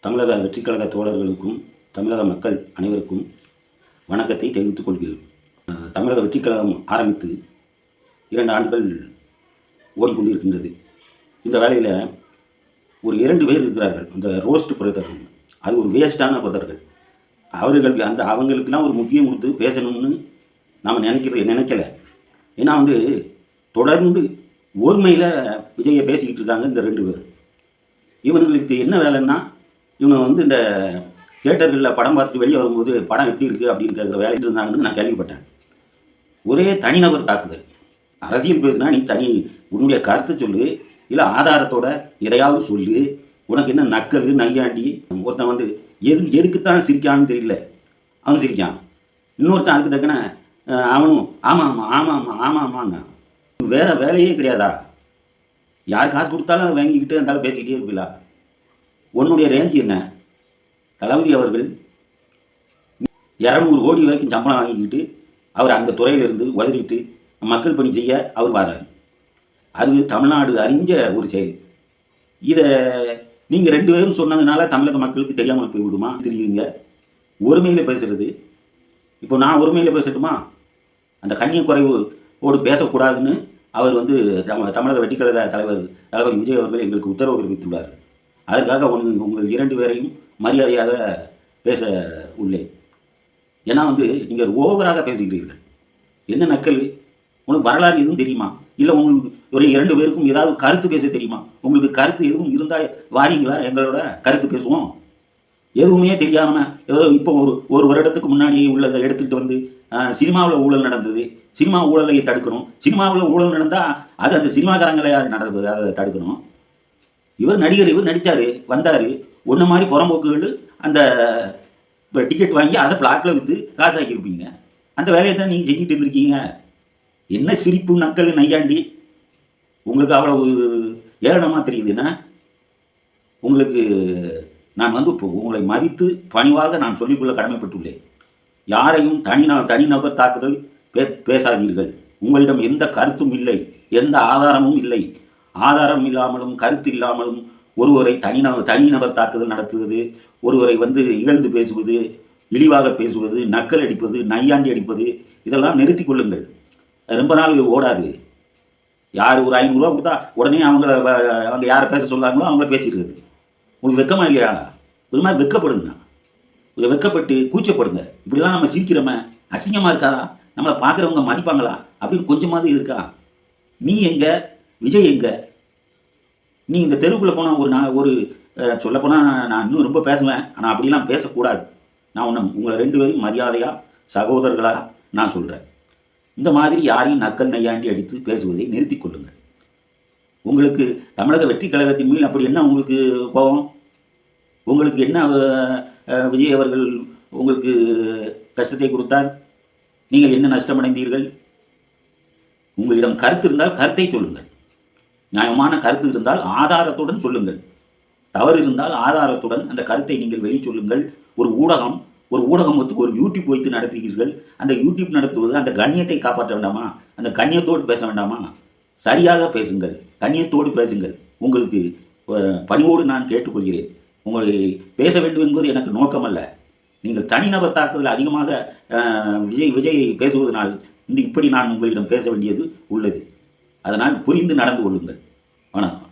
தமிழக வெற்றிக் கழக தோழர்களுக்கும் தமிழக மக்கள் அனைவருக்கும் வணக்கத்தை தெரிவித்துக் கொள்கிறேன். தமிழக வெற்றிக் கழகம் ஆரம்பித்து 2 ஆண்டுகள் ஓடிக்கொண்டிருக்கின்றது. இந்த வேலையில் ஒரு 2 பேர் இருக்கிறார்கள். இந்த ரோஸ்ட் பிரதர்கள், அது ஒரு வேஸ்டான பிரதர்கள். அவங்களுக்கெல்லாம் ஒரு முக்கியம் கொடுத்து பேசணும்னு நாம் நினைக்கல. ஏன்னா தொடர்ந்து ஒருமையில் விஜயை பேசிக்கிட்டு இருக்காங்க இந்த 2 பேர். இவங்களுக்கு என்ன வேலைன்னா, இவங்க இந்த தியேட்டர்களில் படம் பார்த்துட்டு வெளியே வரும்போது படம் எப்படி இருக்குது அப்படின்னு கேட்குற வேலையில் இருந்தாங்கன்னு நான் கேள்விப்பட்டேன். ஒரே தனிநபர் தாக்குதல். அரசியல் பேசுனா நீ உன்னுடைய கருத்தை சொல்லு, இல்லை ஆதாரத்தோட எதையாவது சொல்லு. உனக்கு என்ன நக்கல் நையாண்டி. ஒருத்தன் எதுக்குத்தான் சிரிக்கான்னு தெரியல, அவன் சிரிக்கான். இன்னொருத்தன் அதுக்கு தக்கன அவனும் ஆமாம் ஆமாங்க. வேறு வேலையே கிடையாதா? யார் காசு கொடுத்தாலும் அதை வாங்கிக்கிட்டு இருந்தாலும் பேசிக்கிட்டே இருப்பீங்களா? உன்னுடைய ரேஞ்சு என்ன? தளபதி அவர்கள் 200 கோடி வரைக்கும் சம்பளம் வாங்கிக்கிட்டு அவர் அந்த துறையிலிருந்து உதறிட்டு மக்கள் பணி செய்ய அவர் வராரு. அது தமிழ்நாடு அறிஞ்ச ஒரு செயல். இதை நீங்கள் 2 பேரும் சொன்னதுனால தமிழக மக்களுக்கு தெரியாமல் போய்விடுமா? தெரியுங்க. ஒருமையில் பேசுகிறது. இப்போ நான் ஒருமையில் பேசட்டுமா? அந்த கண்ணிய குறைவோடு பேசக்கூடாதுன்னு அவர் தமிழக வெற்றிக்கழக தலைவர் தளபதி விஜய் அவர்கள் எங்களுக்கு உத்தரவு பிறப்பித்துள்ளார். அதற்காக உங்கள் 2 பேரையும் மரியாதையாக பேச உள்ளேன். ஏன்னா நீங்கள் ஓவராக பேசுகிறீர்கள். என்ன நக்கல்? உங்களுக்கு வரலாறு எதுவும் தெரியுமா? இல்லை உங்களுக்கு ஒரு 2 பேருக்கும் ஏதாவது கருத்து பேச தெரியுமா? உங்களுக்கு கருத்து எதுவும் இருந்தால் வாரீங்களா? எங்களோட கருத்து பேசுவோம். எதுவுமே தெரியாமல் ஏதோ இப்போ ஒரு வருடத்துக்கு முன்னாடி உள்ளதை எடுத்துகிட்டு சினிமாவில் ஊழல் நடந்தது, சினிமா ஊழலை தடுக்கணும். சினிமாவில் ஊழல் நடந்தால் அது அந்த சினிமாக்காரங்களை நடந்தது, அதை தடுக்கணும். இவர் நடிகர், இவர் நடித்தார், வந்தார். ஒன்று மாதிரி புறம்போக்குகள் அந்த டிக்கெட் வாங்கி அதை பிளாக்கில் விற்று காசாக்கியிருப்பீங்க. அந்த வேலையை தான் நீங்கள் செஞ்சுட்டு இருந்திருக்கீங்க. என்ன சிரிப்பு நக்கல் நையாண்டி? உங்களுக்கு அவ்வளவு ஏளனமாக தெரியுதுன்னா, உங்களுக்கு நான் உங்களை மதித்து பணிவாக நான் சொல்லிக்கொள்ள கடமைப்பட்டுள்ளேன். யாரையும் தனிநபர் தாக்குதல் பேசாதீர்கள். உங்களிடம் எந்த கருத்தும் இல்லை, எந்த ஆதாரமும் இல்லை. ஆதாரம் இல்லாமலும் கருத்து இல்லாமலும் ஒருவரை தனிநபர் தாக்குதல் நடத்துவது, ஒருவரை இகழ்ந்து பேசுவது, இழிவாக பேசுவது, நக்கல் அடிப்பது, நையாண்டி அடிப்பது, இதெல்லாம் நிறுத்தி கொள்ளுங்கள். ரொம்ப நாள் ஓடாது. யார் ஒரு 500 ரூபா கொடுத்தா உடனே அவங்க யாரை பேச சொல்லாங்களோ அவங்கள பேசிடுறது. உங்களுக்கு வெக்கமா இல்லையா? ஒரு மாதிரி வெக்கப்படுங்க. வெக்கப்பட்டு கூச்சப்படுங்க. இப்படிலாம் நம்ம சிரிக்கிறோமே, அசிங்கமாக இருக்காதா? நம்மளை பார்க்குறவங்க மதிப்பாங்களா அப்படின்னு கொஞ்சமாவது இருக்கா? நீ எங்க? விஜய் எங்க? நீ இந்த தெருவுக்குள்ளே போனால் ஒரு சொல்லப்போனால் நான் இன்னும் ரொம்ப பேசுவேன். ஆனால் அப்படிலாம் பேசக்கூடாது. நான் உங்களை 2 பேரும் மரியாதையாக சகோதரர்களாக நான் சொல்கிறேன். இந்த மாதிரி யாரையும் நக்கல் நையாண்டி அடித்து பேசுவதை நிறுத்தி கொள்ளுங்கள். உங்களுக்கு தமிழக வெற்றி கழகத்தின் மேல் அப்படி என்ன உங்களுக்கு கோபம்? உங்களுக்கு என்ன விஜய் அவர்கள் உங்களுக்கு கஷ்டத்தை கொடுத்தார்? நீங்கள் என்ன நஷ்டமடைந்தீர்கள்? உங்களிடம் கருத்து இருந்தால் கருத்தை சொல்லுங்கள். நியாயமான கருத்து இருந்தால் ஆதாரத்துடன் சொல்லுங்கள். தவறு இருந்தால் ஆதாரத்துடன் அந்த கருத்தை நீங்கள் வெளியே சொல்லுங்கள். ஒரு ஊடகம் ஒரு யூடியூப் வைத்து நடத்துகிறீர்கள். அந்த யூடியூப் நடத்துவது அந்த கண்ணியத்தை காப்பாற்ற வேண்டாமா? அந்த கண்ணியத்தோடு பேச வேண்டாமா? சரியாக பேசுங்கள், கண்ணியத்தோடு பேசுங்கள். உங்களுக்கு பணிவோடு நான் கேட்டுக்கொள்கிறேன். உங்களை பேச வேண்டும் என்பது எனக்கு நோக்கமல்ல. நீங்கள் தனிநபர் தாக்குதல் அதிகமாக விஜய் பேசுவதனால் இப்படி நான் உங்களிடம் பேச வேண்டியது உள்ளது. அதனால் புரிந்து நடந்து கொள்ளுங்கள். வணக்கம்.